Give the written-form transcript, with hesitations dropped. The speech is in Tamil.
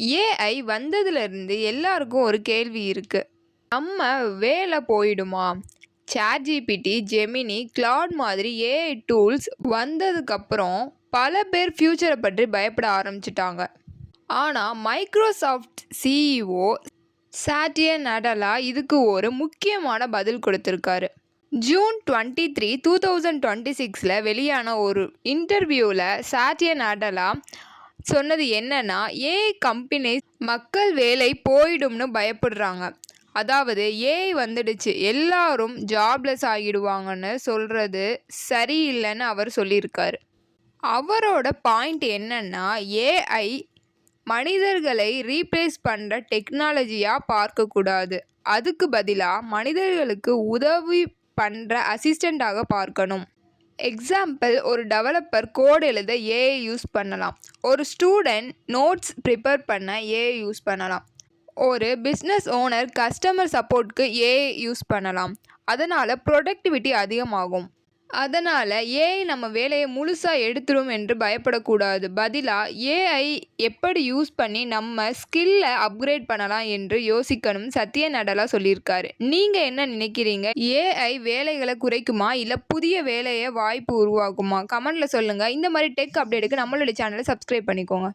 ஏஐ வந்ததுலேருந்து எல்லாருக்கும் ஒரு கேள்வி இருக்கு. நம்ம வேலை போயிடுமா? ChatGPT, Gemini, Claude மாதிரி ஏஐ டூல்ஸ் வந்ததுக்கப்புறம் பல பேர் ஃபியூச்சரை பற்றி பயப்பட ஆரம்பிச்சிட்டாங்க. ஆனால் மைக்ரோசாஃப்ட் சிஇஓ சாட்டியா நடலா இதுக்கு ஒரு முக்கியமான பதில் கொடுத்திருக்காரு. ஜூன் 23, 2026 வெளியான ஒரு இன்டர்வியூவில் சாட்டியா நடலா சொன்னது என்னன்னா, ஏஐ கம்பெனிஸ் மக்கள் வேலை போயிடும்னு பயப்படுறாங்க. அதாவது ஏஐ வந்துடுச்சு, எல்லாரும் ஜாப்லெஸ் ஆகிடுவாங்கன்னு சொல்றது சரியில்லைன்னு அவர் சொல்லியிருக்காரு. அவரோட பாயிண்ட் என்னன்னா, ஏஐ மனிதர்களை ரீப்ளேஸ் பண்ணுற டெக்னாலஜியாக பார்க்கக்கூடாது. அதுக்கு பதிலாக மனிதர்களுக்கு உதவி பண்ணுற அசிஸ்டண்ட்டாக பார்க்கணும். எக்ஸாம்பிள், ஒரு டெவலப்பர் கோட் எழுத ஏஐ யூஸ் பண்ணலாம். ஒரு ஸ்டூடெண்ட் நோட்ஸ் ப்ரிப்பேர் பண்ண ஏஐ யூஸ் பண்ணலாம். ஒரு பிஸ்னஸ் ஓனர் கஸ்டமர் சப்போர்ட்க்கு ஏஐ யூஸ் பண்ணலாம். அதனால் ப்ரொடக்டிவிட்டி அதிகமாகும். அதனால் ஏஐ நம்ம வேலையை முழுசாக எடுத்துடும் என்று பயப்படக்கூடாது. பதிலாக ஏஐ எப்படி யூஸ் பண்ணி நம்ம ஸ்கில்லை அப்கிரேட் பண்ணலாம் என்று யோசிக்கணும் சத்யா நடலா சொல்லியிருக்காரு. நீங்கள் என்ன நினைக்கிறீங்க? ஏஐ வேலைகளை குறைக்குமா இல்லை புதிய வேலையை வாய்ப்பு உருவாக்குமா? கமெண்ட்டில் சொல்லுங்கள். இந்த மாதிரி டெக் அப்டேட்டுக்கு நம்மளுடைய சேனலை சப்ஸ்கிரைப் பண்ணிக்கோங்க.